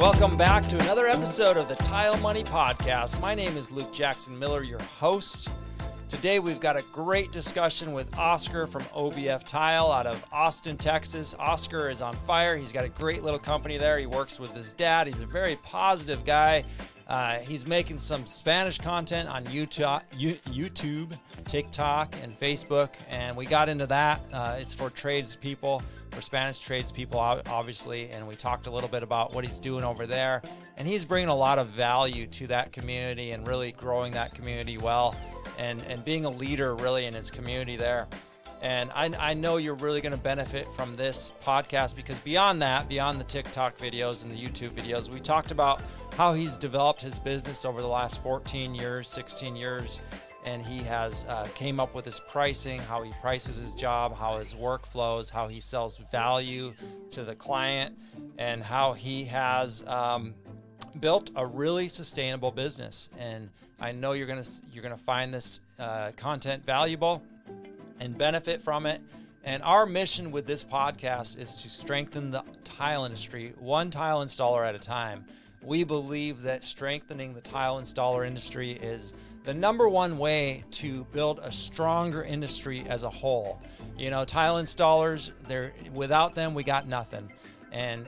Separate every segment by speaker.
Speaker 1: Welcome back to another episode of the Tile Money Podcast. My name is Luke Jackson Miller, your host. Today we've got a great discussion with Oscar from OBF Tile out of Austin, Texas. Oscar is on fire. He's got a great little company there. He works with his dad. He's a very positive guy. He's making some Spanish content on YouTube, TikTok, and Facebook, and we got into that. It's for tradespeople, for Spanish tradespeople, obviously, and we talked a little bit about what he's doing over there, and he's bringing a lot of value to that community and really growing that community well, and being a leader really in his community there. And I know you're really going to benefit from this podcast because beyond that, beyond the TikTok videos and the YouTube videos, we talked about how he's developed his business over the last 14 years, 16 years, and he has came up with his pricing, how he prices his job, how his work flows, how he sells value to the client, and how he has built a really sustainable business. And I know you're gonna find this content valuable and benefit from it. And our mission with this podcast is to strengthen the tile industry, one tile installer at a time. We believe that strengthening the tile installer industry is the number one way to build a stronger industry as a whole. You know, tile installers, without them, we got nothing. And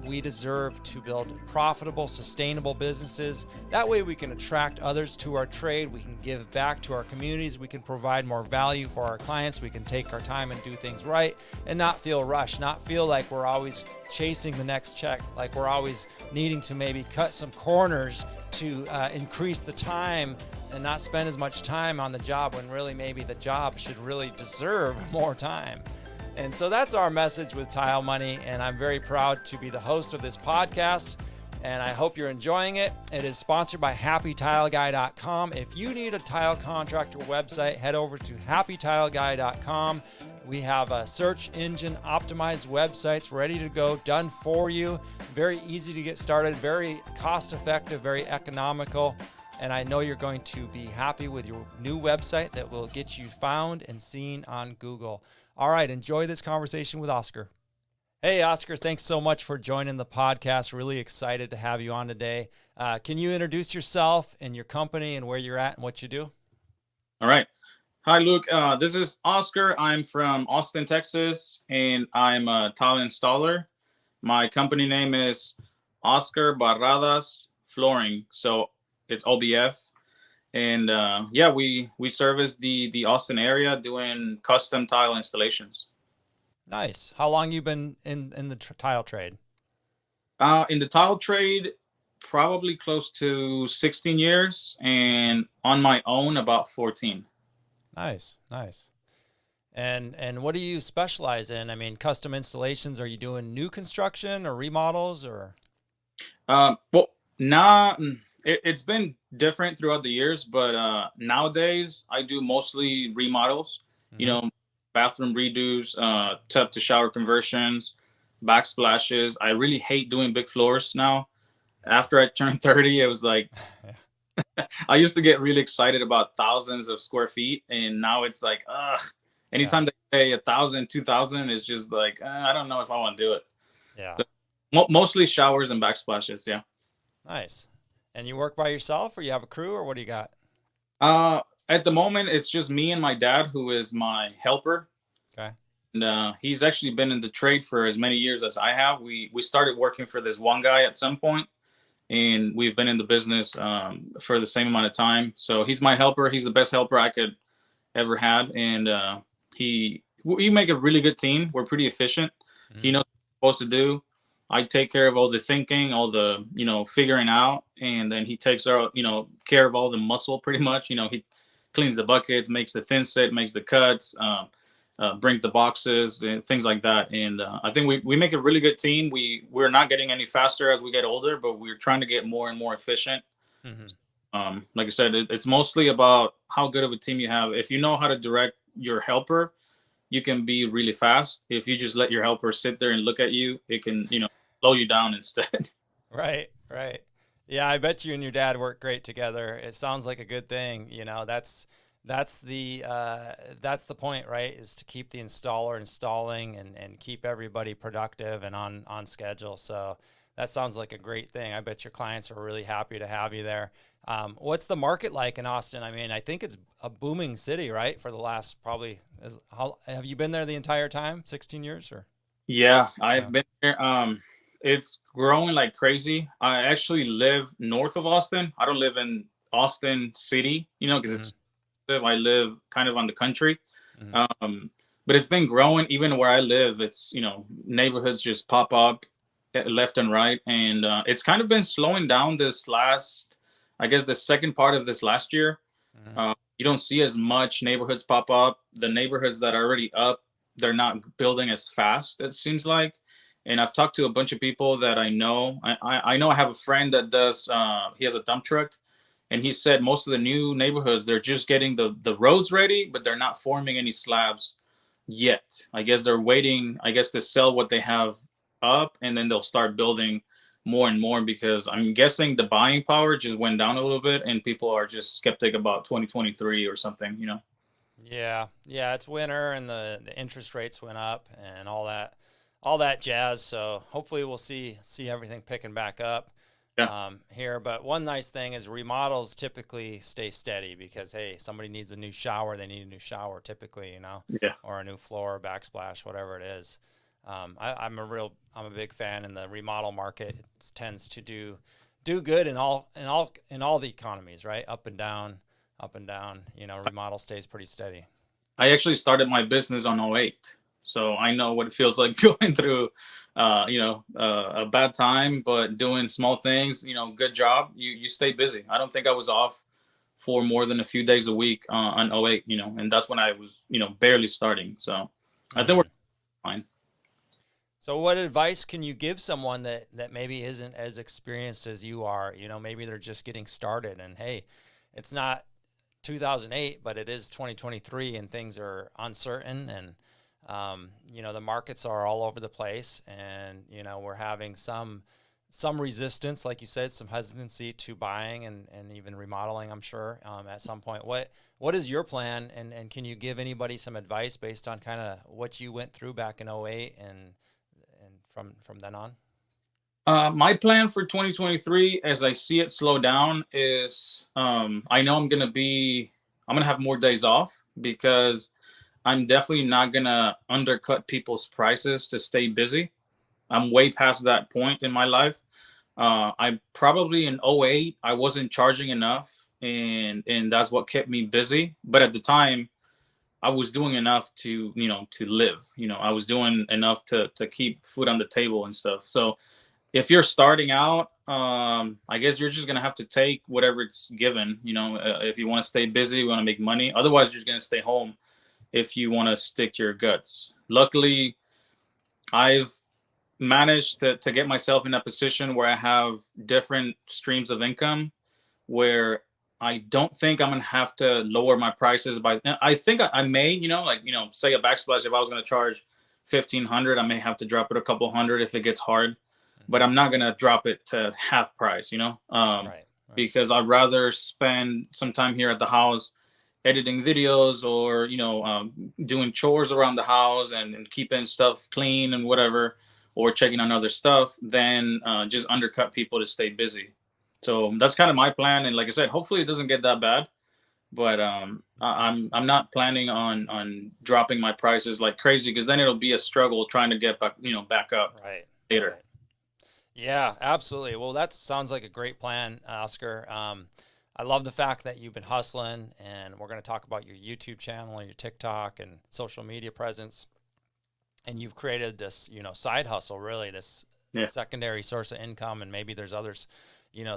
Speaker 1: we deserve to build profitable, sustainable businesses. That way we can attract others to our trade. We can give back to our communities. We can provide more value for our clients. We can take our time and do things right and not feel rushed, not feel like we're always chasing the next check, like we're always needing to maybe cut some corners to increase the time and not spend as much time on the job when really maybe the job should really deserve more time. And so that's our message with Tile Money, and I'm very proud to be the host of this podcast, and I hope you're enjoying it. It is sponsored by HappyTileGuy.com. If you need a tile contractor website, head over to HappyTileGuy.com. We have a search engine optimized websites ready to go, done for you. Very easy to get started, very cost effective, very economical. And I know you're going to be happy with your new website that will get you found and seen on Google. All right, enjoy this conversation with Oscar. Hey, Oscar, thanks so much for joining the podcast. Really excited to have you on today. Can you introduce yourself and your company and where you're at and what you do?
Speaker 2: All right. Hi, Luke. This is Oscar. I'm from Austin, Texas, and I'm a tile installer. My company name is Oscar Barrada's Flooring. So it's OBF. And we service the Austin area doing custom tile installations.
Speaker 1: Nice. How long you been in the tile trade?
Speaker 2: In the tile trade, probably close to 16 years, and on my own about 14.
Speaker 1: Nice. And what do you specialize in? I mean, custom installations. Are you doing new construction or remodels or?
Speaker 2: It's been different throughout the years, but nowadays I do mostly remodels, bathroom redos, tub to shower conversions, backsplashes. I really hate doing big floors now. After I turned 30, it was like, I used to get really excited about thousands of square feet. And now it's like, anytime they say 1,000, 2,000, it's just like, I don't know if I want to do it.
Speaker 1: Yeah.
Speaker 2: So, mostly showers and backsplashes. Yeah.
Speaker 1: Nice. And you work by yourself or you have a crew or what do you got?
Speaker 2: At the moment, it's just me and my dad, who is my helper.
Speaker 1: Okay.
Speaker 2: And he's actually been in the trade for as many years as I have. We started working for this one guy at some point, and we've been in the business for the same amount of time. So he's my helper. He's the best helper I could ever had. And we make a really good team. We're pretty efficient. Mm-hmm. He knows what he's supposed to do. I take care of all the thinking, all the, figuring out, and then he takes care of all the muscle pretty much. He cleans the buckets, makes the thin set, makes the cuts, brings the boxes and things like that. And I think we make a really good team. We're not getting any faster as we get older, but we're trying to get more and more efficient. Mm-hmm. Like I said, it's mostly about how good of a team you have. If you know how to direct your helper, you can be really fast. If you just let your helper sit there and look at you, it can, slow you down instead.
Speaker 1: Right. Yeah, I bet you and your dad work great together. It sounds like a good thing. That's the point, right? Is to keep the installer installing and keep everybody productive and on schedule. So that sounds like a great thing. I bet your clients are really happy to have you there. What's the market like in Austin? I mean, I think it's a booming city, right? For the last probably, how have you been there the entire time? 16 years or?
Speaker 2: Yeah,
Speaker 1: Yeah.
Speaker 2: I've been there. It's growing like crazy. I actually live north of Austin. I don't live in Austin City, because
Speaker 1: Hmm.
Speaker 2: it's I live kind of on the country.
Speaker 1: Hmm.
Speaker 2: But it's been growing even where I live. It's, neighborhoods just pop up left and right. And it's kind of been slowing down this last, I guess, the second part of this last year.
Speaker 1: Hmm.
Speaker 2: You don't see as much neighborhoods pop up. The neighborhoods that are already up, they're not building as fast, it seems like. And I've talked to a bunch of people that I know. I know I have a friend that does, he has a dump truck. And he said most of the new neighborhoods, they're just getting the roads ready, but they're not forming any slabs yet. I guess they're waiting, I guess, to sell what they have up, and then they'll start building more and more, because I'm guessing the buying power just went down a little bit and people are just skeptic about 2023 or something.
Speaker 1: Yeah, yeah, it's winter and the interest rates went up and all that jazz. So hopefully we'll see everything picking back up
Speaker 2: Yeah.
Speaker 1: here. But one nice thing is remodels typically stay steady because hey, somebody needs a new shower, they need a new shower typically,
Speaker 2: Yeah.
Speaker 1: or a new floor, backsplash, whatever it is. I'm a big fan, and the remodel market tends to do good in all the economies, right? Up and down. Remodel stays pretty steady.
Speaker 2: I actually started my business on '08, so I know what it feels like going through, a bad time, but doing small things. Good job. You stay busy. I don't think I was off for more than a few days a week on '08. And that's when I was, barely starting. So I think we're
Speaker 1: Hmm.
Speaker 2: fine.
Speaker 1: So, what advice can you give someone that maybe isn't as experienced as you are? Maybe they're just getting started, and hey, it's not 2008, but it is 2023, and things are uncertain, and the markets are all over the place, and we're having some resistance, like you said, some hesitancy to buying and even remodeling, I'm sure, at some point. What is your plan, and can you give anybody some advice based on kind of what you went through back in '08 and from then on?
Speaker 2: My plan for 2023, as I see it slow down, is I know I'm gonna have more days off, because I'm definitely not gonna undercut people's prices to stay busy. I'm way past that point in my life. I probably in '08 I wasn't charging enough, and that's what kept me busy. But at the time, I was doing enough to live. I was doing enough to keep food on the table and stuff. So if you're starting out, I guess you're just gonna have to take whatever it's given. If you want to stay busy, you want to make money. Otherwise, you're just gonna stay home if you want to stick to your guts. Luckily, I've managed to get myself in a position where I have different streams of income, where I don't think I'm gonna have to lower my prices by. I think I may, say a backsplash. If I was gonna charge 1,500, I may have to drop it a couple hundred if it gets hard, but I'm not gonna drop it to half price.
Speaker 1: Right, right.
Speaker 2: Because I'd rather spend some time here at the house editing videos, or doing chores around the house, and keeping stuff clean and whatever, or checking on other stuff, than just undercut people to stay busy. So that's kind of my plan, and like I said, hopefully it doesn't get that bad. But I'm not planning on dropping my prices like crazy, because then it'll be a struggle trying to get back up
Speaker 1: Right,
Speaker 2: later.
Speaker 1: right. Yeah, absolutely. Well, that sounds like a great plan, Oscar. I love the fact that you've been hustling, and we're going to talk about your YouTube channel and your TikTok and social media presence. And you've created this, side hustle, really, this
Speaker 2: Yeah.
Speaker 1: secondary source of income, and maybe there's others,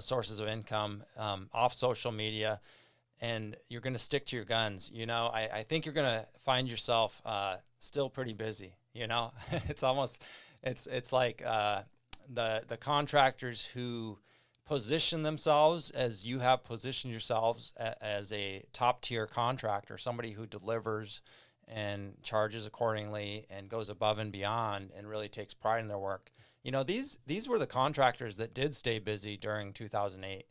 Speaker 1: sources of income off social media. And you're going to stick to your guns. I think you're going to find yourself still pretty busy. It's almost, it's like the contractors who position themselves as you have positioned yourselves as a top tier contractor, somebody who delivers and charges accordingly and goes above and beyond and really takes pride in their work. These were the contractors that did stay busy during 2008.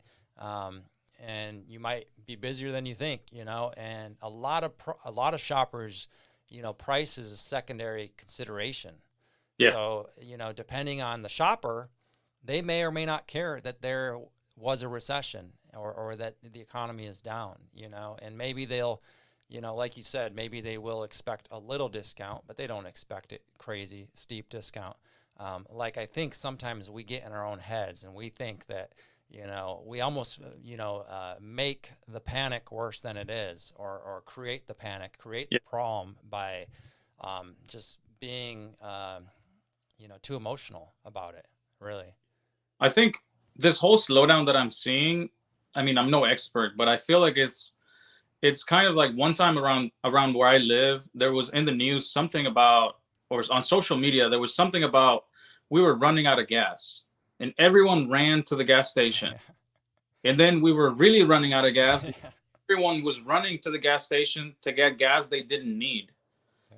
Speaker 1: And you might be busier than you think, and a lot of shoppers, price is a secondary consideration.
Speaker 2: Yeah.
Speaker 1: So, depending on the shopper, they may or may not care that there was a recession, or that the economy is down, and maybe they'll, like you said, maybe they will expect a little discount, but they don't expect it crazy steep discount. Like I think sometimes we get in our own heads and we think that, we almost, make the panic worse than it is, or create the panic, create the problem by just being, too emotional about it, really.
Speaker 2: I think this whole slowdown that I'm seeing, I mean, I'm no expert, but I feel like it's kind of like one time around where I live, there was in the news something about, or on social media, there was something about we were running out of gas and everyone ran to the gas station. And then we were really running out of gas. Everyone was running to the gas station to get gas they didn't need.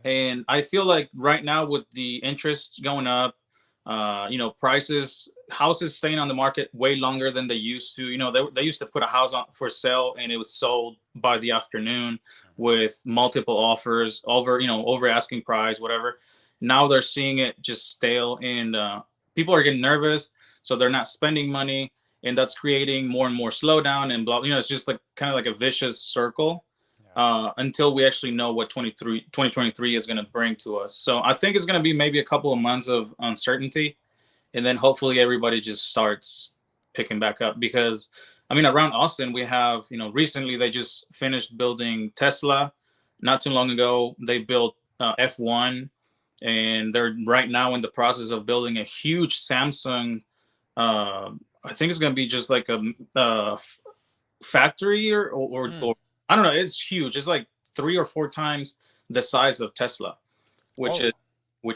Speaker 2: And I feel like right now with the interest going up, prices, houses staying on the market way longer than they used to. They used to put a house on for sale and it was sold by the afternoon with multiple offers over asking price, whatever. Now they're seeing it just stale, and people are getting nervous, so they're not spending money, and that's creating more and more slowdown and blah. It's just like kind of like a vicious circle. Until we actually know what 2023 is going to bring to us. So I think it's going to be maybe a couple of months of uncertainty, and then hopefully everybody just starts picking back up. Because, I mean, around Austin, we have, recently they just finished building Tesla. Not too long ago, they built F1, and they're right now in the process of building a huge Samsung. I think it's going to be just like a factory or I don't know. It's huge. It's like 3 or 4 times the size of Tesla, which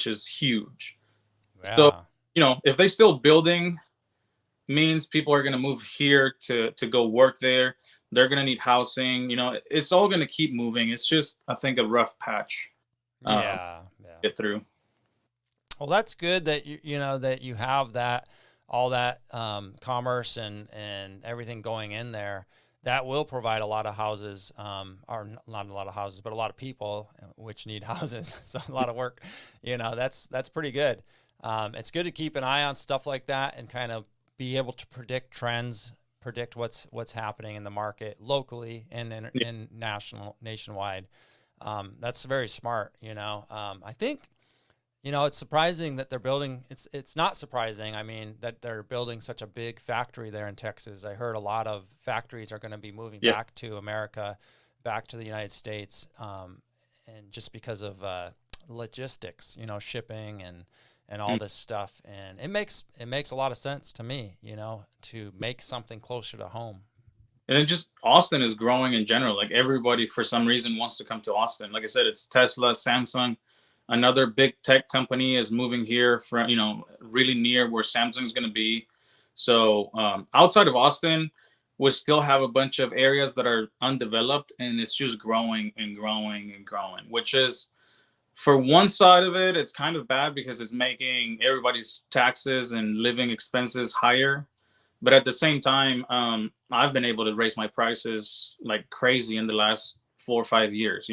Speaker 2: is huge. Yeah. So, if they still building, means people are going to move here to go work there. They're going to need housing. It's all going to keep moving. It's just, I think, a rough patch. Get through.
Speaker 1: Well, that's good that that you have all that commerce and everything going in there. That will provide a lot of houses, or not a lot of houses, but a lot of people which need houses. So a lot of work, that's pretty good. It's good to keep an eye on stuff like that and kind of be able to predict trends, predict what's happening in the market locally and in nationwide. That's very smart. I think, it's surprising that they're building. It's not surprising. I mean, that they're building such a big factory there in Texas. I heard a lot of factories are going to be moving back to America, back to the United States, and just because of logistics, shipping and all this stuff. And it makes a lot of sense to me, to make something closer to home.
Speaker 2: And then just Austin is growing in general. Like everybody, for some reason, wants to come to Austin. Like I said, it's Tesla, Samsung. Another big tech company is moving here from, really near where Samsung's going to be. So outside of Austin, we still have a bunch of areas that are undeveloped, and it's just growing and growing and growing, which is, for one side of it, it's kind of bad because it's making everybody's taxes and living expenses higher. But at the same time, I've been able to raise my prices like crazy in the last 4 or 5 years,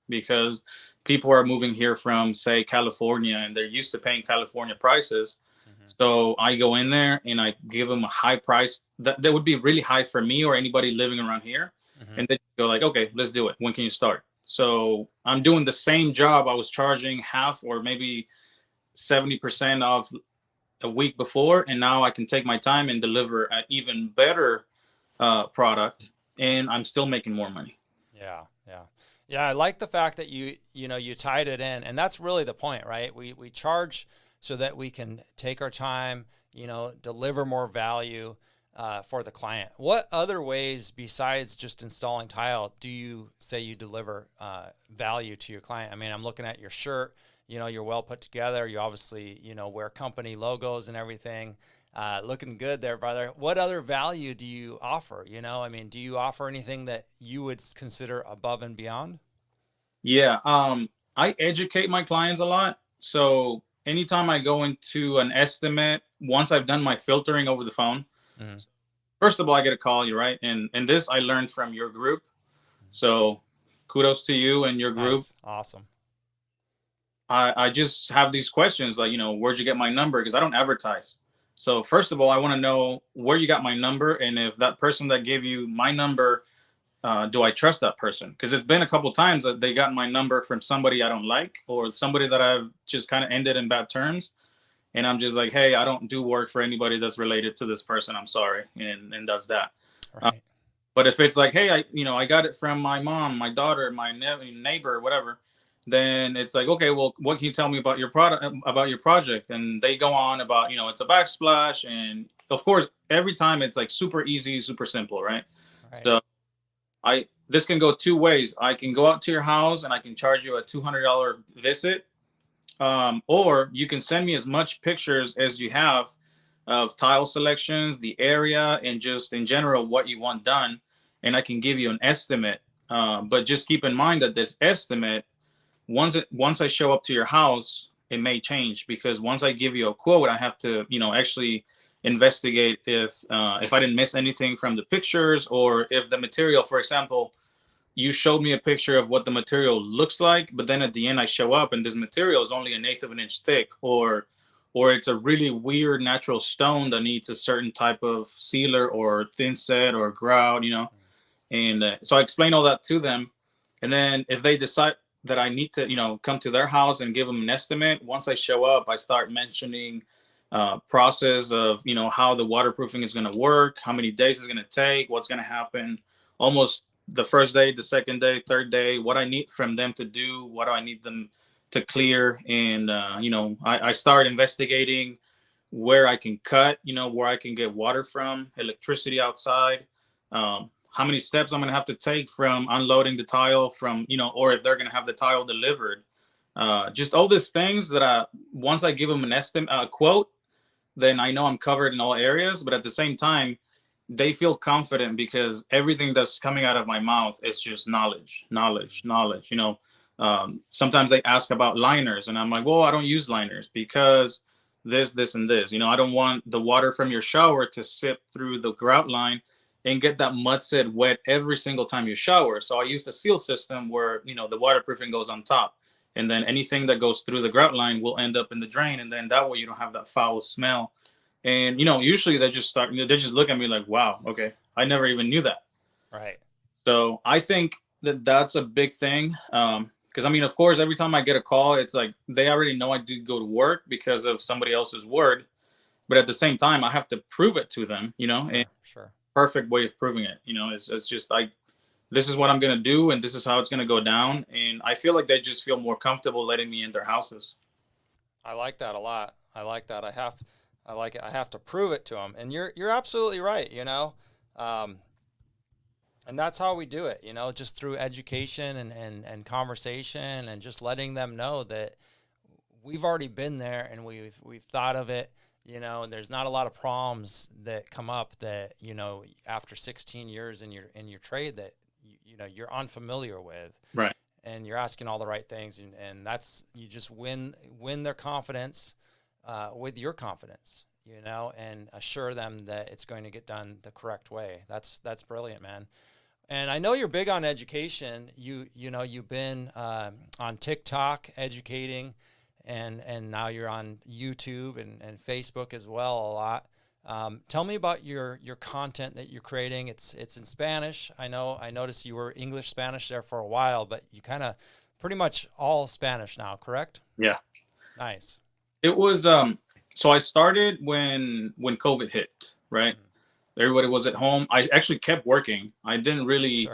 Speaker 2: because people are moving here from, say, California, and they're used to paying California prices. Mm-hmm. So I go in there and I give them a high price that would be really high for me or anybody living around here. Mm-hmm. And they go like, okay, let's do it. When can you start? So I'm doing the same job I was charging half or maybe 70% of a week before. And now I can take my time and deliver an even better product, and I'm still making more money.
Speaker 1: Yeah, I like the fact that you tied it in, and that's really the point, right? We charge so that we can take our time, deliver more value for the client. What other ways besides just installing tile do you say you deliver value to your client? I mean, I'm looking at your shirt, you're well put together. You obviously, wear company logos and everything. Looking good there, brother. What other value do you offer? I mean, do you offer anything that you would consider above and beyond?
Speaker 2: Yeah. I educate my clients a lot. So anytime I go into an estimate, once I've done my filtering over the phone, mm-hmm. First of all, I get a call, you're right. And this I learned from your group. So kudos to you and your group.
Speaker 1: Nice. Awesome.
Speaker 2: I just have these questions like, where'd you get my number? Because I don't advertise. So first of all, I want to know where you got my number, and if that person that gave you my number, do I trust that person? Because it's been a couple times that they got my number from somebody I don't like, or somebody that I've just kind of ended in bad terms, and I'm just like, hey, I don't do work for anybody that's related to this person. I'm sorry, and does that. Uh,
Speaker 1: Right.
Speaker 2: but if it's like, hey, I got it from my mom, my daughter, my neighbor, whatever, then it's like, okay, well, what can you tell me about your product, about your project? And they go on about, it's a backsplash, and of course, every time it's like super easy, super simple, right?
Speaker 1: Right.
Speaker 2: So this can go two ways. I can go out to your house and I can charge you a $200 visit, or you can send me as much pictures as you have of tile selections, the area, and just in general what you want done, and I can give you an estimate. But just keep in mind that this estimate, once I show up to your house, it may change, because once I give you a quote, I have to actually investigate if I didn't miss anything from the pictures, or if the material, for example, you showed me a picture of what the material looks like, but then at the end I show up and this material is only an eighth of an inch thick, or it's a really weird natural stone that needs a certain type of sealer or thin set or grout, and so I explain all that to them. And then if they decide that I need to, come to their house and give them an estimate, once I show up, I start mentioning process of, how the waterproofing is going to work, how many days it's going to take, what's going to happen almost the first day, the second day, third day, what I need from them to do, what do I need them to clear. And, I start investigating where I can cut, where I can get water from, electricity outside, how many steps I'm going to have to take from unloading the tile from, or if they're going to have the tile delivered. Just all these things that once I give them an estimate, quote, then I know I'm covered in all areas. But at the same time, they feel confident because everything that's coming out of my mouth is just knowledge, knowledge, knowledge. Sometimes they ask about liners, and I'm like, well, I don't use liners because this, and this. I don't want the water from your shower to sip through the grout line and get that mud set wet every single time you shower. So I use the seal system where, the waterproofing goes on top. And then anything that goes through the grout line will end up in the drain. And then that way you don't have that foul smell. And, usually they just look at me like, wow, okay, I never even knew that.
Speaker 1: Right.
Speaker 2: So I think that that's a big thing. Because, of course, every time I get a call, it's like they already know I did go to work because of somebody else's word. But at the same time, I have to prove it to them, and
Speaker 1: Sure.
Speaker 2: perfect way of proving it. It's just like, this is what I'm going to do, and this is how it's going to go down. And I feel like they just feel more comfortable letting me in their houses.
Speaker 1: I like that a lot. I like that. I like it. I have to prove it to them. And you're absolutely right, and that's how we do it, just through education and conversation, and just letting them know that we've already been there and we've thought of it, and there's not a lot of problems that come up that, after 16 years in your trade that, you're unfamiliar with.
Speaker 2: Right.
Speaker 1: And you're asking all the right things. And that's, you just win their confidence with your confidence, and assure them that it's going to get done the correct way. That's brilliant, man. And I know you're big on education. You've been on TikTok educating, and now you're on YouTube and Facebook as well a lot. Tell me about your content that you're creating. It's in Spanish. I noticed you were English Spanish there for a while, but you kind of pretty much all Spanish now, correct?
Speaker 2: Yeah.
Speaker 1: Nice.
Speaker 2: It was so I started when COVID hit, right? Everybody was at home. I actually kept working. I didn't really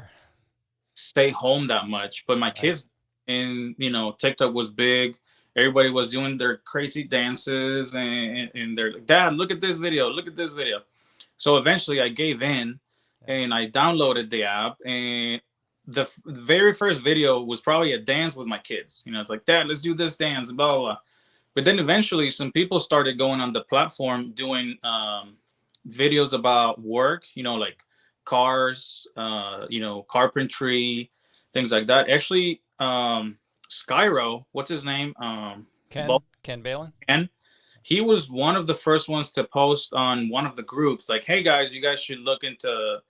Speaker 2: stay home that much, but my kids, and TikTok was big. Everybody was doing their crazy dances, and they're like, Dad, look at this video. Look at this video. So eventually I gave in and I downloaded the app, and the very first video was probably a dance with my kids. It's like, Dad, let's do this dance, blah, blah, blah. But then eventually some people started going on the platform doing videos about work, like cars, carpentry, things like that. Actually, Skyro, what's his name?
Speaker 1: Ken Balin?
Speaker 2: Ken. He was one of the first ones to post on one of the groups, like, hey guys, you guys should look into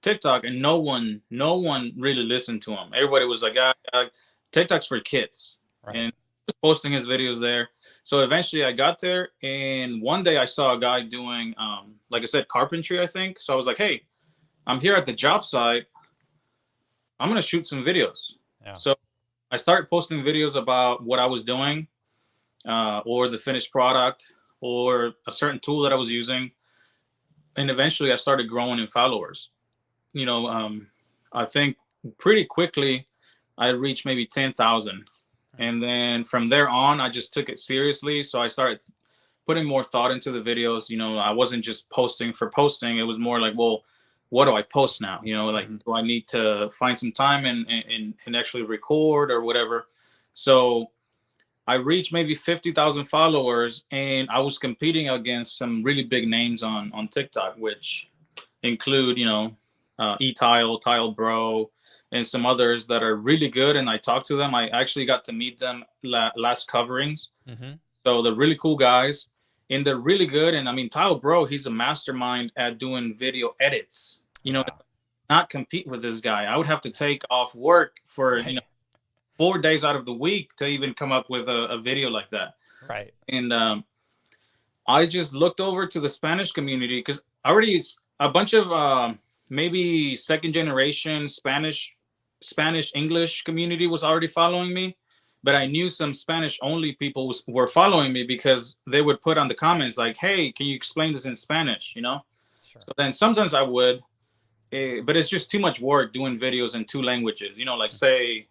Speaker 2: TikTok. And no one really listened to him. Everybody was like, TikTok's for kids. Right. And he was posting his videos there. So eventually I got there, and one day I saw a guy doing, like I said, carpentry, I think. So I was like, hey, I'm here at the job site. I'm going to shoot some videos.
Speaker 1: Yeah.
Speaker 2: So I started posting videos about what I was doing, or the finished product, or a certain tool that I was using. And eventually I started growing in followers. I think pretty quickly I reached maybe 10,000. And then from there on, I just took it seriously. So I started putting more thought into the videos. I wasn't just posting for posting. It was more like, well, what do I post now? Like, do I need to find some time and actually record or whatever? So I reached maybe 50,000 followers, and I was competing against some really big names on TikTok, which include, eTile, Tile Bro, and some others that are really good. And I talked to them. I actually got to meet them last coverings.
Speaker 1: Mm-hmm.
Speaker 2: So they're really cool guys, and they're really good. And I mean, Tile Bro, he's a mastermind at doing video edits.
Speaker 1: Wow.
Speaker 2: Not compete with this guy. I would have to take off work for,
Speaker 1: Right.
Speaker 2: 4 days out of the week to even come up with a video like that.
Speaker 1: Right.
Speaker 2: And I just looked over to the Spanish community, because already a bunch of maybe second generation Spanish English community was already following me, but I knew some Spanish only people were following me because they would put on the comments like, hey, can you explain this in Spanish?
Speaker 1: Sure.
Speaker 2: So then sometimes I would, but it's just too much work doing videos in 2 languages, like say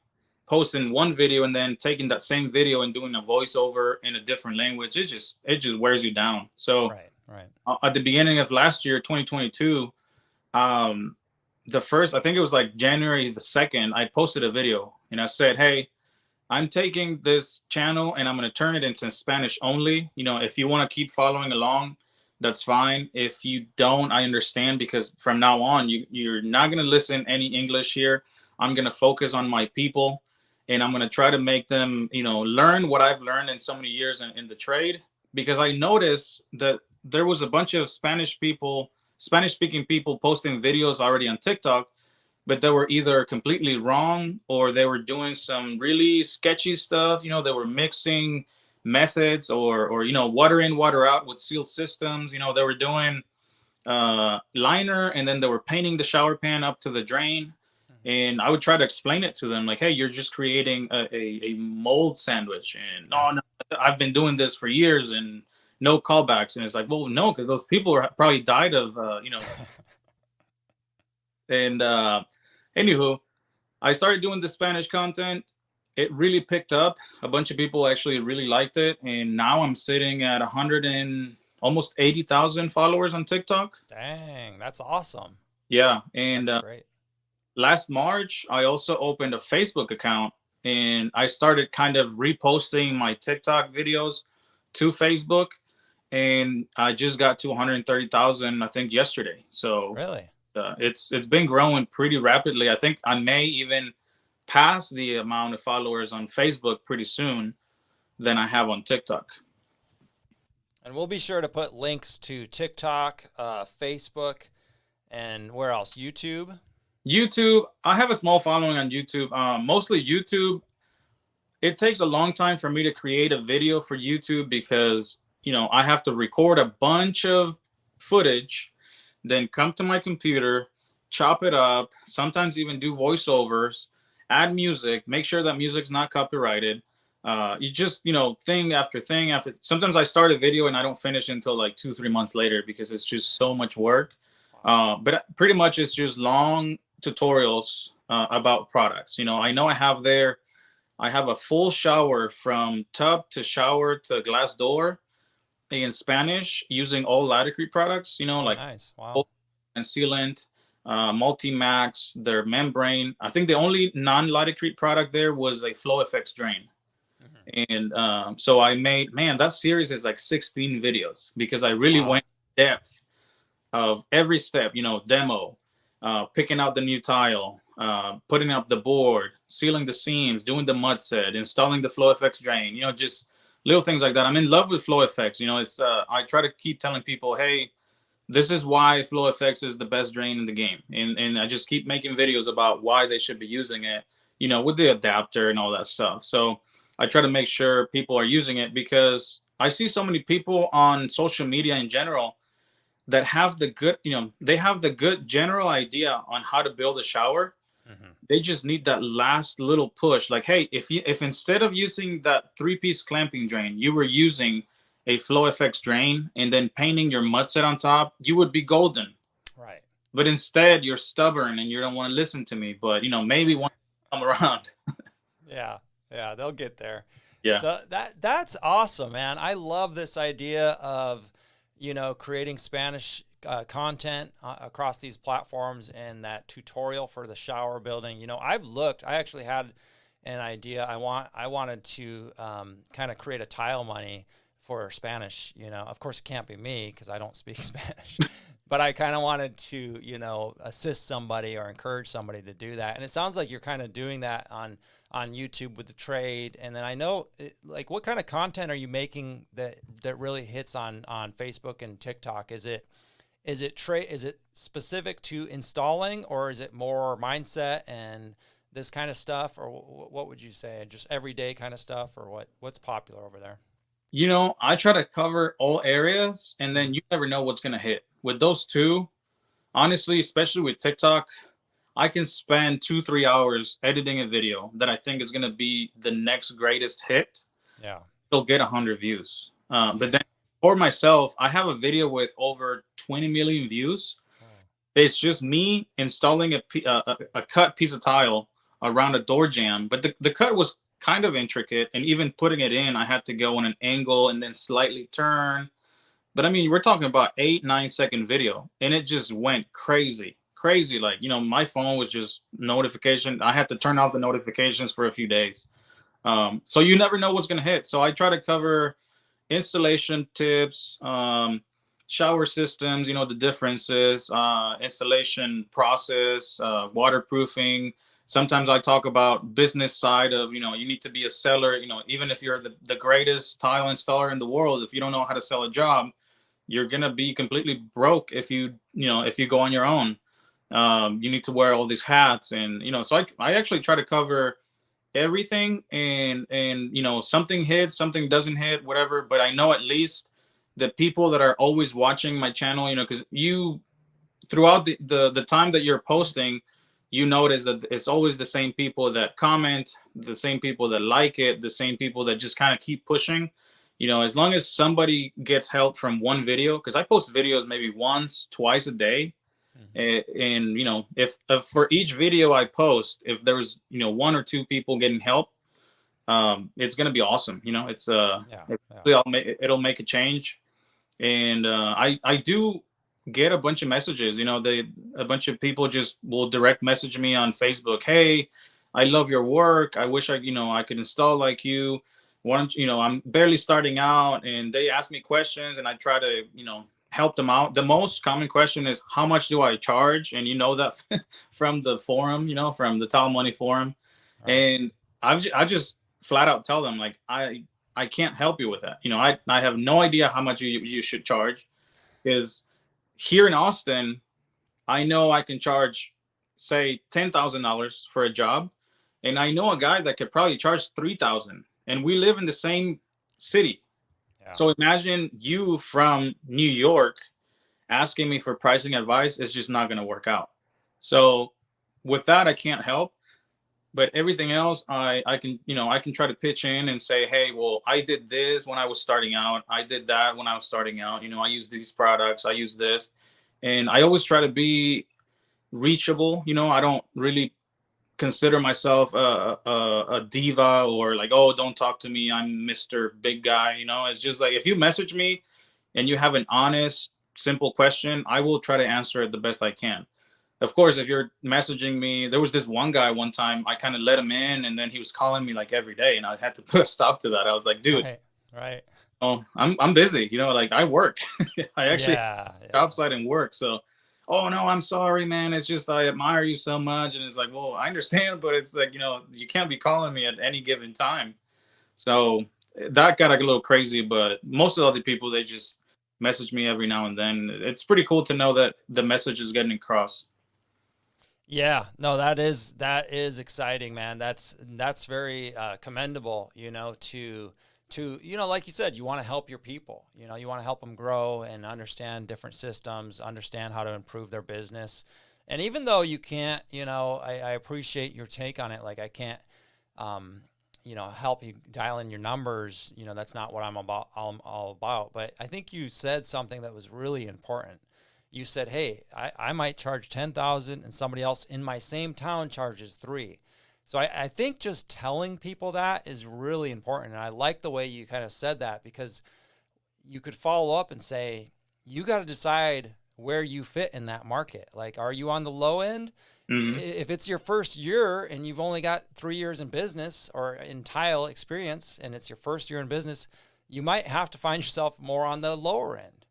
Speaker 2: posting one video and then taking that same video and doing a voiceover in a different language. It just wears you down. So
Speaker 1: Right.
Speaker 2: At the beginning of last year, 2022, the first, I think it was like January the 2nd, I posted a video and I said, hey, I'm taking this channel and I'm going to turn it into Spanish only. If you want to keep following along, that's fine. If you don't, I understand, because from now on, you're not going to listen any English here. I'm going to focus on my people, and I'm going to try to make them, learn what I've learned in so many years in the trade, because I noticed that there was a bunch of Spanish speaking people posting videos already on TikTok, but they were either completely wrong or they were doing some really sketchy stuff. They were mixing methods or water in, water out with sealed systems. They were doing liner, and then they were painting the shower pan up to the drain. And I would try to explain it to them like, hey, you're just creating a mold sandwich. And no, I've been doing this for years and no callbacks. And it's like, well, no, because those people probably died of, And anywho, I started doing the Spanish content. It really picked up. A bunch of people actually really liked it. And now I'm sitting at 100 and almost 80,000 followers on TikTok.
Speaker 1: Dang, that's awesome.
Speaker 2: Yeah. And
Speaker 1: That's great.
Speaker 2: last March, I also opened a Facebook account, and I started kind of reposting my TikTok videos to Facebook, and I just got to 130,000, I think, yesterday. So
Speaker 1: Really?
Speaker 2: it's been growing pretty rapidly. I think I may even pass the amount of followers on Facebook pretty soon than I have on TikTok.
Speaker 1: And we'll be sure to put links to TikTok, Facebook, and where else? YouTube?
Speaker 2: YouTube, I have a small following on YouTube. Mostly YouTube. It takes a long time for me to create a video for YouTube because, I have to record a bunch of footage, then come to my computer, chop it up, sometimes even do voiceovers, add music, make sure that music's not copyrighted. You just, thing after thing after. Sometimes I start a video and I don't finish until like 2-3 months later because it's just so much work. But pretty much it's just long tutorials about products. I know I have a full shower from tub to shower to glass door in Spanish using all Laticrete products, like
Speaker 1: Nice. Wow.
Speaker 2: and sealant, Multi-Max, their membrane. I think the only non-Laticrete product there was a Flow FX drain. And so I made, that series is like 16 videos because I really went in depth of every step, demo, picking out the new tile, putting up the board, sealing the seams, doing the mud set, installing the Flow FX drain, just little things like that. I'm in love with Flow FX. It's I try to keep telling people, hey, this is why Flow FX is the best drain in the game. And I just keep making videos about why they should be using it, with the adapter and all that stuff. So I try to make sure people are using it, because I see so many people on social media in general that have the good, they have the good general idea on how to build a shower.
Speaker 1: Hmm.
Speaker 2: They just need that last little push. Like, hey, if instead of using that 3-piece clamping drain, you were using a flow effects drain and then painting your mud set on top, you would be golden.
Speaker 1: Right.
Speaker 2: But instead, you're stubborn and you don't want to listen to me. But maybe one come around.
Speaker 1: Yeah. Yeah. They'll get there.
Speaker 2: Yeah.
Speaker 1: So that's awesome, man. I love this idea of, creating Spanish content across these platforms, and that tutorial for the shower building. I actually had an idea. I wanted to kind of create a tile money for Spanish. Of course it can't be me because I don't speak Spanish, but I kind of wanted to, assist somebody or encourage somebody to do that. And it sounds like you're kind of doing that on YouTube with the trade. And then I know, like, what kind of content are you making that really hits on Facebook and TikTok? Is it specific to installing, or is it more mindset and this kind of stuff? Or what would you say? Just everyday kind of stuff, or what's popular over there?
Speaker 2: I try to cover all areas, and then you never know what's going to hit. With those two, honestly, especially with TikTok, I can spend 2-3 hours editing a video that I think is going to be the next greatest hit.
Speaker 1: Yeah.
Speaker 2: It'll get 100 views. But then for myself, I have a video with over 20 million views. Oh. It's just me installing a cut piece of tile around a door jamb. But the cut was kind of intricate, and even putting it in, I had to go on an angle and then slightly turn. But I mean, we're talking about 8-9 second video, and it just went crazy. Like, my phone was just notification. I had to turn off the notifications for a few days. So you never know what's going to hit. So I try to cover installation tips, shower systems, the differences, installation process, waterproofing. Sometimes I talk about business side of, you need to be a seller. Even if you're the greatest tile installer in the world, if you don't know how to sell a job, you're going to be completely broke if you go on your own. You need to wear all these hats, and so I actually try to cover everything, and something hits, something doesn't hit, whatever. But I know at least the people that are always watching my channel, because throughout the time that you're posting, you notice that it's always the same people that comment, the same people that like it, the same people that just kind of keep pushing. As long as somebody gets help from one video, because I post videos maybe once, twice a day. And if for each video I post, if there's 1 or 2 people getting help, it's gonna be awesome. It'll make a change. And I do get a bunch of messages. A bunch of people just will direct message me on Facebook. Hey, I love your work. I wish I could install like you. Why don't I'm barely starting out, and they ask me questions, and I try to help them out. The most common question is, how much do I charge? And that from the forum, from the Tile Money forum. Right. And I just flat out tell them, like, I can't help you with that. I have no idea how much you should charge, because here in Austin, I know I can charge, say, $10,000 for a job, and I know a guy that could probably charge $3,000, and we live in the same city. Yeah. So imagine you from New York asking me for pricing advice. It's just not going to work out. So with that, I can't help. But everything else, I can try to pitch in and say, hey, well, I did this when I was starting out. I did that when I was starting out. I use these products. I use this. And I always try to be reachable. I don't really consider myself a diva, or like, oh, don't talk to me, I'm Mr. Big Guy. It's just like, if you message me and you have an honest, simple question, I will try to answer it the best I can. Of course, if you're messaging me, there was this one guy one time, I kind of let him in, and then he was calling me like every day, and I had to put a stop to that. I was like, dude,
Speaker 1: right.
Speaker 2: Oh, I'm busy. Like, I work. I actually job site and work. So, oh no, I'm sorry, man. It's just, I admire you so much. And it's like, well, I understand, but it's like, you can't be calling me at any given time. So that got a little crazy, but most of the other people, they just message me every now and then. It's pretty cool to know that the message is getting across.
Speaker 1: Yeah, no, that is exciting, man. That's very commendable, like you said, you want to help your people. You want to help them grow and understand different systems, understand how to improve their business. And even though you can't, I appreciate your take on it. Like I can't, help you dial in your numbers. That's not what I'm about, all about. But I think you said something that was really important. You said, hey, I might charge 10,000 and somebody else in my same town charges 3. So I think just telling people that is really important. And I like the way you kind of said that, because you could follow up and say, you got to decide where you fit in that market. Like, are you on the low end?
Speaker 2: Hmm.
Speaker 1: If it's your first year and you've only got 3 years in business or in tile experience, and it's your first year in business, you might have to find yourself more on the lower end.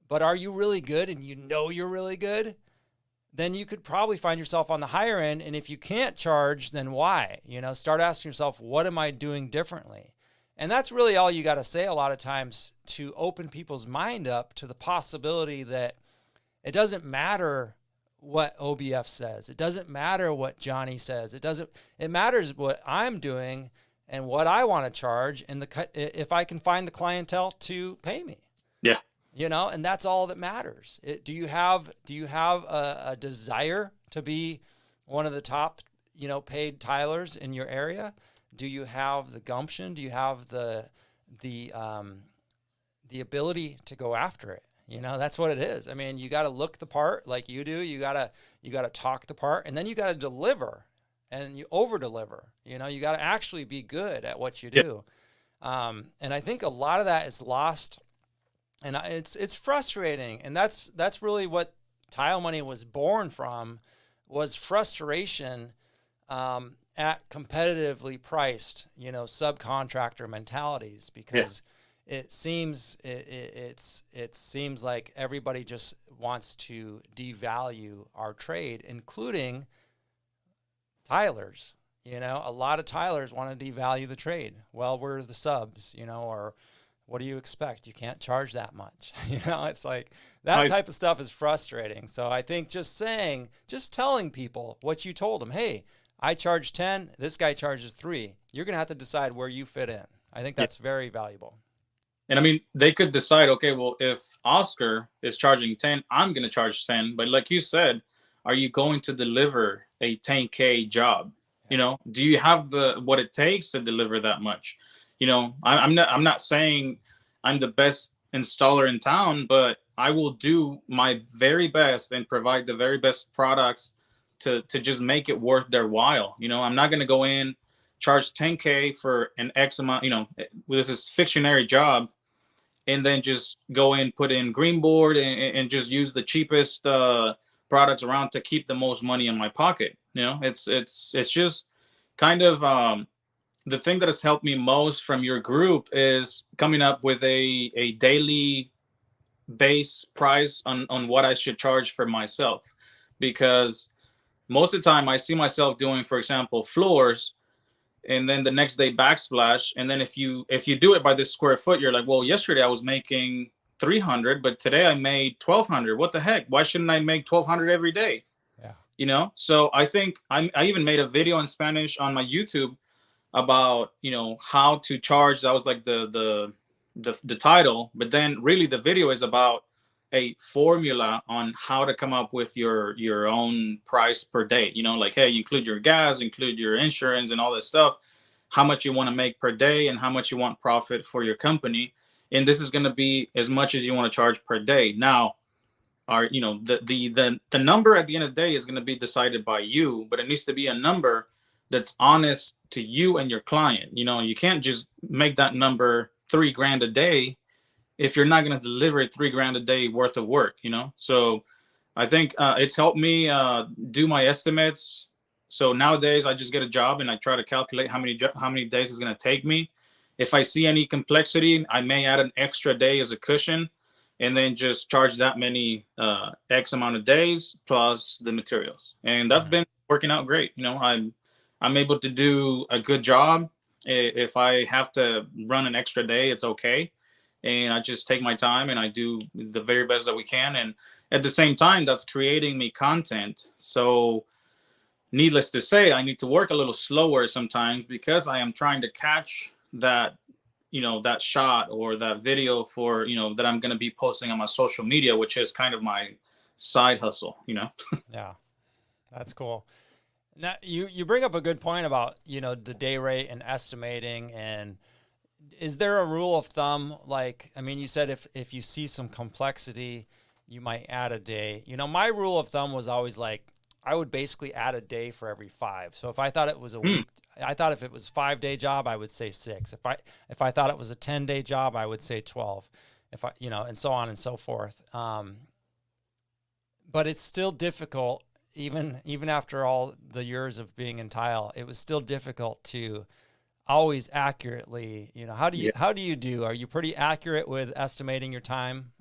Speaker 1: But are you really good and you're really good? Then you could probably find yourself on the higher end. And if you can't charge, then why? Start asking yourself, what am I doing differently? And that's really all you got to say a lot of times, to open people's mind up to the possibility that it doesn't matter what OBF says. It doesn't matter what Johnny says. It matters what I'm doing and what I want to charge, and if I can find the clientele to pay me.
Speaker 2: Yeah.
Speaker 1: And that's all that matters. Do you have a desire to be one of the top, paid tilers in your area? Do you have the gumption? Do you have the ability to go after it? That's what it is. I mean, you got to look the part like you do. You got to talk the part, and then you got to deliver, and you over deliver. You got to actually be good at what you do. And I think a lot of that is lost. And it's frustrating, and that's really what Tile Money was born from, was frustration at competitively priced, subcontractor mentalities, because it seems like everybody just wants to devalue our trade, including tilers. A lot of tilers want to devalue the trade. Well, we're the subs, or what do you expect? You can't charge that much. It's like that type of stuff is frustrating. So I think just telling people what you told them, hey, I charge 10, this guy charges 3. You're going to have to decide where you fit in. I think that's very valuable.
Speaker 2: And I mean, they could decide, okay, well, if Oscar is charging 10, I'm going to charge 10. But like you said, are you going to deliver a 10K job? Do you have what it takes to deliver that much? I'm not saying I'm the best installer in town, but I will do my very best and provide the very best products to just make it worth their while. I'm not going to go in, charge 10K for an X amount, with this fictionary job, and then just go in, put in green board and just use the cheapest products around to keep the most money in my pocket. It's just kind of the thing that has helped me most from your group is coming up with a daily base price on what I should charge for myself. Because most of the time I see myself doing, for example, floors, and then the next day backsplash. And then if you do it by this square foot, you're like, well, yesterday I was making 300, but today I made 1,200. What the heck? Why shouldn't I make 1,200 every day?
Speaker 1: Yeah.
Speaker 2: So I think I even made a video in Spanish on my YouTube about how to charge. That was like the title, but then really the video is about a formula on how to come up with your own price per day. Like, hey, you include your gas, include your insurance and all this stuff, how much you want to make per day and how much you want profit for your company, and this is going to be as much as you want to charge per day. Now, the number at the end of the day is going to be decided by you, but it needs to be a number that's honest to you and your client. You can't just make that number $3,000 a day if you're not going to deliver $3,000 a day worth of work. So I think it's helped me do my estimates. So nowadays I just get a job and I try to calculate how many days it's going to take me. If I see any complexity, I may add an extra day as a cushion, and then just charge that many X amount of days plus the materials. And that's been working out great. I'm able to do a good job. If I have to run an extra day, it's okay. And I just take my time and I do the very best that we can. And at the same time, that's creating me content. So needless to say, I need to work a little slower sometimes because I am trying to catch that, that shot or that video for, that I'm going to be posting on my social media, which is kind of my side hustle.
Speaker 1: Yeah, that's cool. Now you bring up a good point about, the day rate and estimating. And is there a rule of thumb? Like, I mean, you said if you see some complexity, you might add a day. My rule of thumb was always like, I would basically add a day for every 5. So if I thought it was a week, I thought if it was 5-day job, I would say 6. If I thought it was a 10-day job, I would say 12. And so on and so forth. But it's still difficult, even after all the years of being in tile. It was still difficult to always accurately. How do you do? Are you pretty accurate with estimating your time?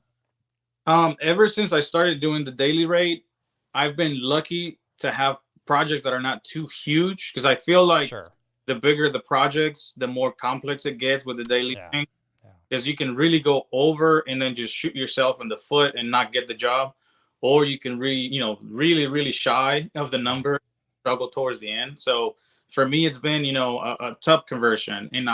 Speaker 2: Ever since I started doing the daily rate, I've been lucky to have projects that are not too huge, because I feel like
Speaker 1: Sure.
Speaker 2: the bigger the projects, the more complex it gets with the daily thing. Because you can really go over and then just shoot yourself in the foot and not get the job, or you can really shy of the number, struggle towards the end. So for me, it's been a tough conversion, and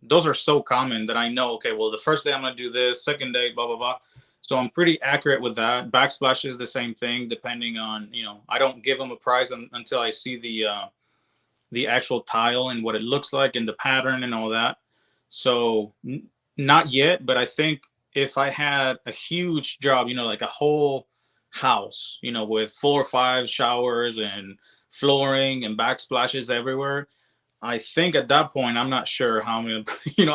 Speaker 2: those are so common that I know, okay, well, the first day I'm gonna do this, second day, blah blah blah. So I'm pretty accurate with that. Backsplash is the same thing, depending on, I don't give them a price until I see the actual tile and what it looks like and the pattern and all that. So not yet, but I think if I had a huge job, like a whole house, with 4 or 5 showers and flooring and backsplashes everywhere, I think at that point, I'm not sure how I'm gonna,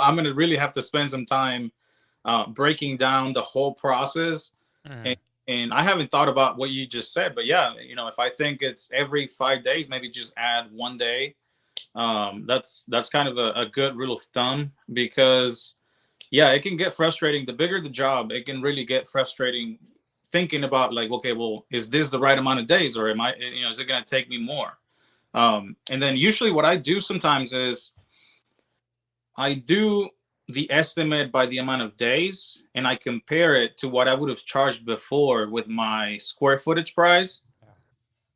Speaker 2: I'm gonna really have to spend some time breaking down the whole process. And I haven't thought about what you just said, but yeah, if I think it's every 5 days, maybe just add 1 day. That's kind of a good rule of thumb, because yeah, it can get frustrating. The bigger the job, it can really get frustrating thinking about, like, okay, well, is this the right amount of days, or is it going to take me more? And then usually what I do sometimes is I do the estimate by the amount of days, and I compare it to what I would have charged before with my square footage price.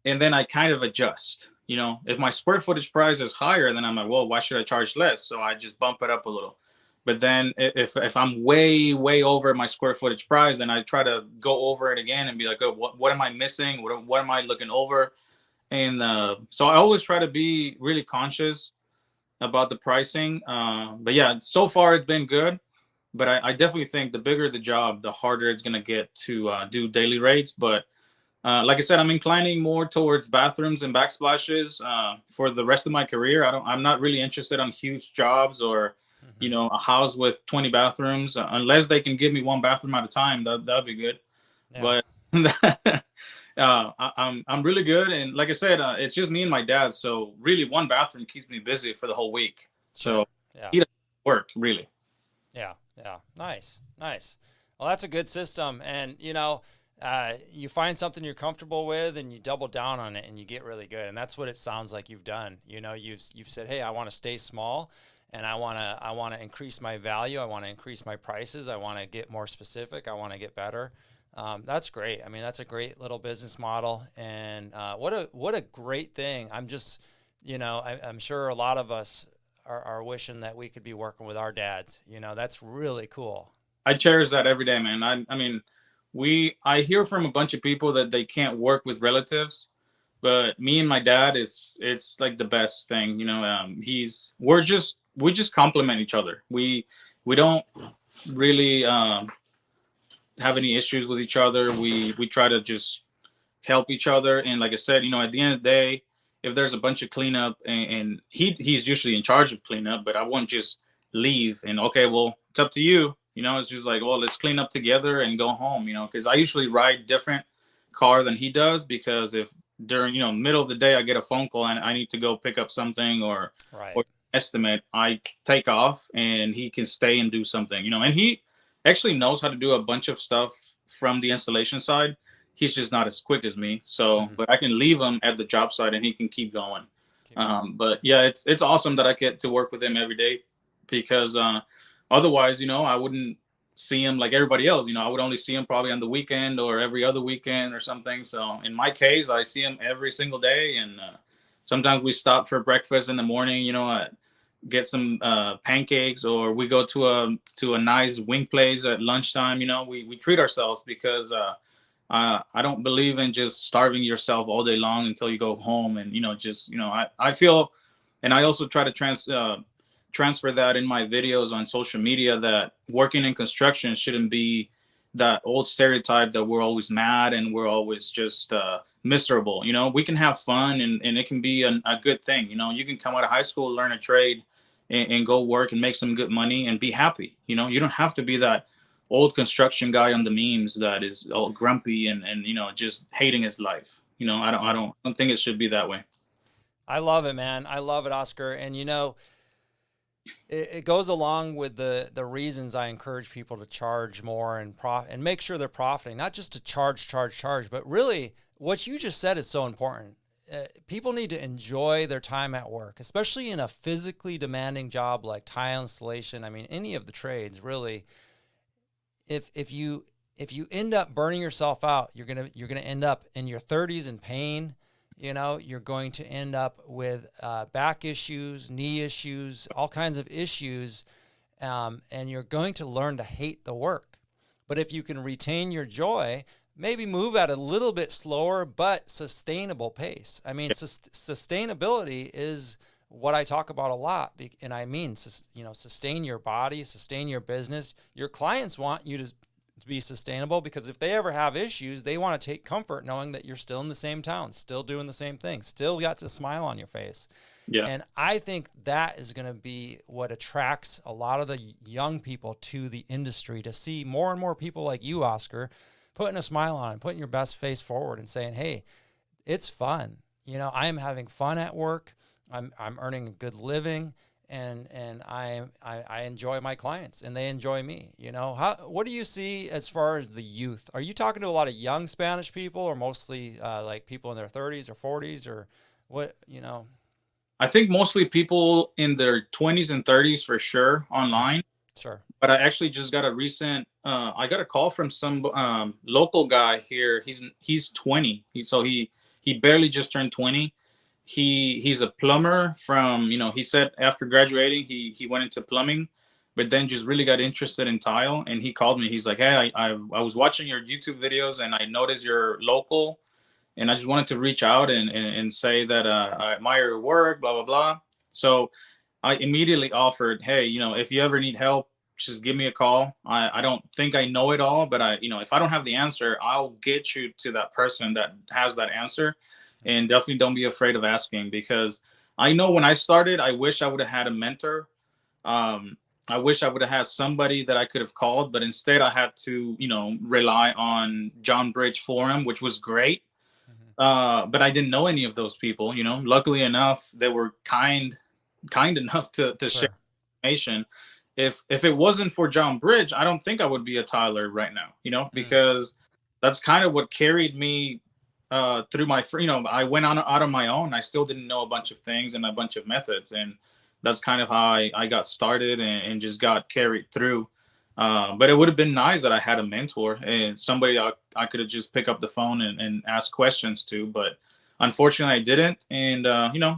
Speaker 2: And then I kind of adjust. If my square footage price is higher, then I'm like, well, why should I charge less? So I just bump it up a little. But then if I'm way over my square footage price, then I try to go over it again and be like, oh, what am I missing? What am I looking over? And so I always try to be really conscious about the pricing. But yeah, so far it's been good. But I definitely think the bigger the job, the harder it's going to get to do daily rates. But like I said, I'm inclining more towards bathrooms and backsplashes for the rest of my career. I'm not really interested on huge jobs or a house with 20 bathrooms, unless they can give me 1 bathroom at a time. That'd be good. Yeah. But I'm really good, and like I said, it's just me and my dad. So really, 1 bathroom keeps me busy for the whole week. So he doesn't work really.
Speaker 1: Yeah. Nice. Well, that's a good system, and you find something you're comfortable with, and you double down on it, and you get really good. And that's what it sounds like you've done. You've said, hey, I want to stay small. And I want to increase my value. I want to increase my prices. I want to get more specific. I want to get better. That's great. I mean, that's a great little business model. And what a great thing. I'm just, I'm sure a lot of us are wishing that we could be working with our dads. That's really cool.
Speaker 2: I cherish that every day, man. I mean, I hear from a bunch of people that they can't work with relatives, but me and my dad, it's like the best thing. We just complement each other. We don't really have any issues with each other. We try to just help each other. And like I said, at the end of the day, if there's a bunch of cleanup, and he's usually in charge of cleanup, but I won't just leave and, okay, well, it's up to you. It's just like, well, let's clean up together and go home. Because I usually ride different car than he does, because if during middle of the day I get a phone call and I need to go pick up something or estimate, I take off and he can stay and do something, and he actually knows how to do a bunch of stuff from the installation side. He's just not as quick as me. So, but I can leave him at the job site and he can keep going. But yeah, it's awesome that I get to work with him every day, because otherwise, I wouldn't see him like everybody else. I would only see him probably on the weekend or every other weekend or something. So in my case, I see him every single day, and Sometimes we stop for breakfast in the morning, get some pancakes, or we go to a nice wing place at lunchtime. We treat ourselves because I don't believe in just starving yourself all day long until you go home. And I feel, and I also try to transfer that in my videos on social media, that working in construction shouldn't be that old stereotype that we're always mad and we're always just miserable. We can have fun, and it can be a good thing. You can come out of high school, learn a trade, and go work and make some good money and be happy. You don't have to be that old construction guy on the memes that is all grumpy and just hating his life. I don't think it should be that way.
Speaker 1: I love it, man. I love it, Oscar. And it goes along with the reasons I encourage people to charge more and make sure they're profiting, not just to charge, but really what you just said is so important. People need to enjoy their time at work, especially in a physically demanding job like tile installation. I mean, any of the trades, really. If you end up burning yourself out, you're gonna end up in your 30s in pain. You're going to end up with back issues, knee issues, all kinds of issues, and you're going to learn to hate the work. But if you can retain your joy, maybe move at a little bit slower but sustainable pace. I mean, sustainability is what I talk about a lot, and I mean, sustain your body, sustain your business. Your clients want you to be sustainable, because if they ever have issues, they want to take comfort knowing that you're still in the same town, still doing the same thing, still got the smile on your face. Yeah. And I think that is going to be what attracts a lot of the young people to the industry, to see more and more people like you, Oscar, putting a smile on and putting your best face forward and saying, hey, it's fun. I am having fun at work. I'm earning a good living, and I enjoy my clients and they enjoy me. What do you see as far as the youth? Are you talking to a lot of young Spanish people, or mostly like people in their 30s or 40s, or what?
Speaker 2: I think mostly people in their 20s and 30s for sure, online.
Speaker 1: Sure.
Speaker 2: But I actually just got I got a call from some local guy here. He's 20. He barely just turned 20. He's a plumber from, he said after graduating, he went into plumbing, but then just really got interested in tile. And he called me. He's like, hey, I was watching your YouTube videos and I noticed you're local, and I just wanted to reach out and say that I admire your work, blah, blah, blah. So I immediately offered, hey, if you ever need help, just give me a call. I don't think I know it all, but if I don't have the answer, I'll get you to that person that has that answer. And definitely don't be afraid of asking, because I know when I started, I wish I would have had a mentor. I wish I would have had somebody that I could have called, but instead I had to, rely on John Bridge Forum, which was great. But I didn't know any of those people. Luckily enough, they were kind enough to sure. Share information. If it wasn't for John Bridge, I don't think I would be a tiler right now, because that's kind of what carried me through my, I went out on my own. I still didn't know a bunch of things and a bunch of methods. And that's kind of how I got started and just got carried through. But it would have been nice that I had a mentor and somebody I could have just pick up the phone and ask questions to. But unfortunately, I didn't. And,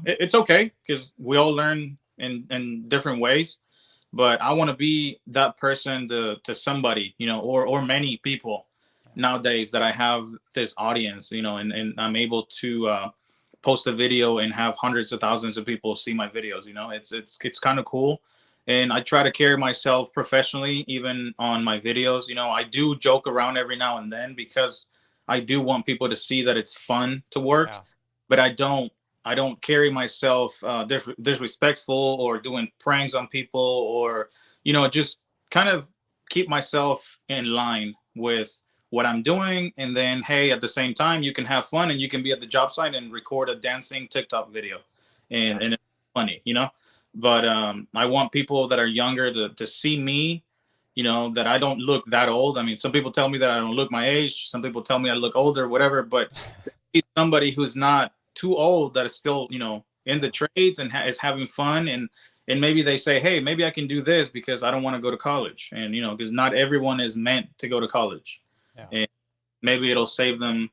Speaker 2: it's okay, because we all learn in different ways. But I want to be that person to somebody, or many people nowadays, that I have this audience, and I'm able to post a video and have hundreds of thousands of people see my videos. It's kind of cool. And I try to carry myself professionally, even on my videos. I do joke around every now and then, because I do want people to see that it's fun to work. Yeah. But I don't carry myself disrespectful or doing pranks on people, or, just kind of keep myself in line with what I'm doing. And then, hey, at the same time, you can have fun and you can be at the job site and record a dancing TikTok video and it's funny, but I want people that are younger to see me, that I don't look that old. I mean, some people tell me that I don't look my age. Some people tell me I look older, whatever, but somebody who's not too old, that is still, in the trades and is having fun. And maybe they say, hey, maybe I can do this because I don't want to go to college. And, because not everyone is meant to go to college. Yeah. And maybe it'll save them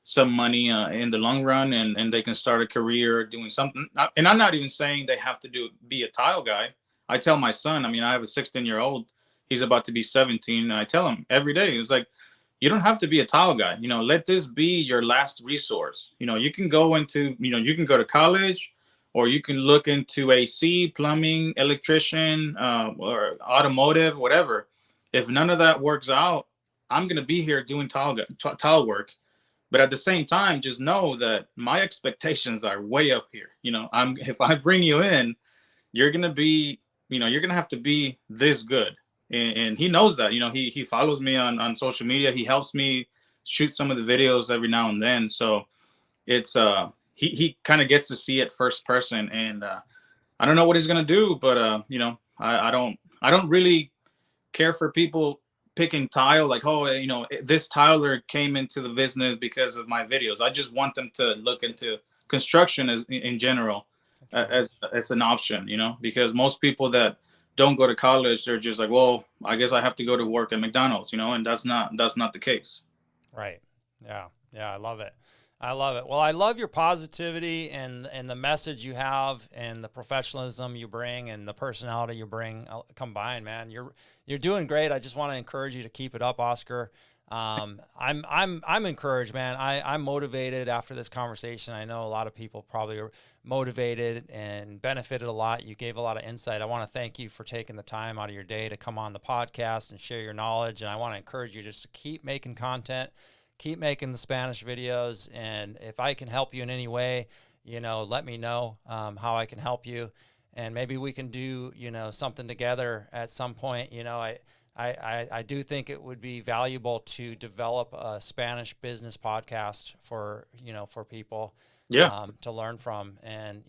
Speaker 2: some money in the long run, and they can start a career doing something. And I'm not even saying they have to be a tile guy. I tell my son, I mean, I have a 16-year-old, he's about to be 17, and I tell him every day, it's like, you don't have to be a tile guy. Let this be your last resource. You can go into, you can go to college, or you can look into AC, plumbing, electrician, or automotive, whatever. If none of that works out, I'm going to be here doing tile work. But at the same time, just know that my expectations are way up here. If I bring you in, you're going to be, you're going to have to be this good. And he knows that. He follows me on social media. He helps me shoot some of the videos every now and then. So it's he kind of gets to see it first person. And I don't know what he's going to do, but I don't really care for people picking tile, like, oh, this tiler came into the business because of my videos. I just want them to look into construction in general as an option, because most people that don't go to college, they're just like, well, I guess I have to go to work at McDonald's, and that's not the case.
Speaker 1: Right. Yeah. I love it. Well, I love your positivity and the message you have and the professionalism you bring and the personality you bring combined, man. You're doing great. I just want to encourage you to keep it up, Oscar. I'm encouraged, man. I'm motivated after this conversation. I know a lot of people probably are motivated and benefited a lot. You gave a lot of insight. I want to thank you for taking the time out of your day to come on the podcast and share your knowledge. And I want to encourage you just to keep making content. Keep making the Spanish videos, and if I can help you in any way, let me know how I can help you, and maybe we can do something together at some point. I do think it would be valuable to develop a Spanish business podcast for people to learn from, and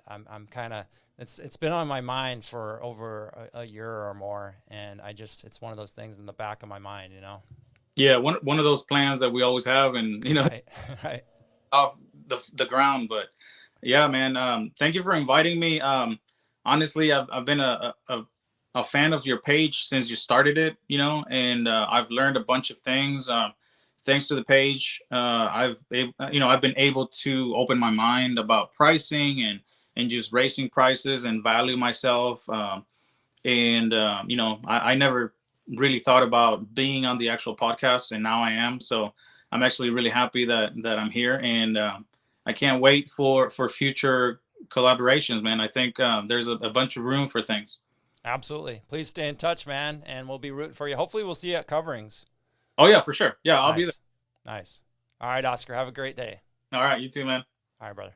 Speaker 1: I'm kind of it's been on my mind for over a year or more, and it's one of those things in the back of my mind.
Speaker 2: Yeah, one of those plans that we always have, and
Speaker 1: right.
Speaker 2: off the ground. But yeah, man, thank you for inviting me. Honestly, I've been a fan of your page since you started it, and I've learned a bunch of things thanks to the page. I've been able to open my mind about pricing and just raising prices and value myself. I never really thought about being on the actual podcast, and now I am. So I'm actually really happy that I'm here, and I can't wait for future collaborations, man. I think there's a bunch of room for things.
Speaker 1: Absolutely. Please stay in touch, man, and we'll be rooting for you. Hopefully we'll see you at coverings.
Speaker 2: Oh yeah, for sure. Yeah, I'll be there.
Speaker 1: Nice. All right, Oscar, have a great day.
Speaker 2: All right, you too, man.
Speaker 1: All right, brother.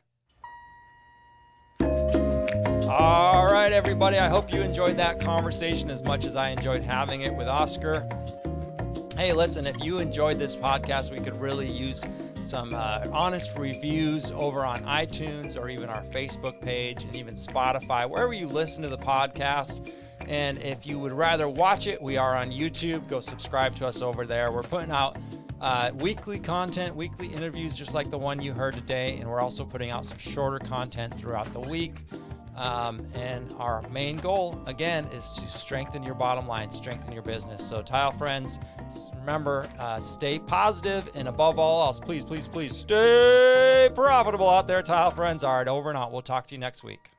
Speaker 1: All right, everybody. I hope you enjoyed that conversation as much as I enjoyed having it with Oscar. Hey, listen, if you enjoyed this podcast, we could really use some honest reviews over on iTunes or even our Facebook page and even Spotify, wherever you listen to the podcast. And if you would rather watch it, we are on YouTube. Go subscribe to us over there. We're putting out weekly content, weekly interviews, just like the one you heard today. And we're also putting out some shorter content throughout the week. And our main goal, again, is to strengthen your bottom line, strengthen your business. So tile friends, remember, stay positive, and above all else, please, please, please stay profitable out there, tile friends. All right, over and out. We'll talk to you next week.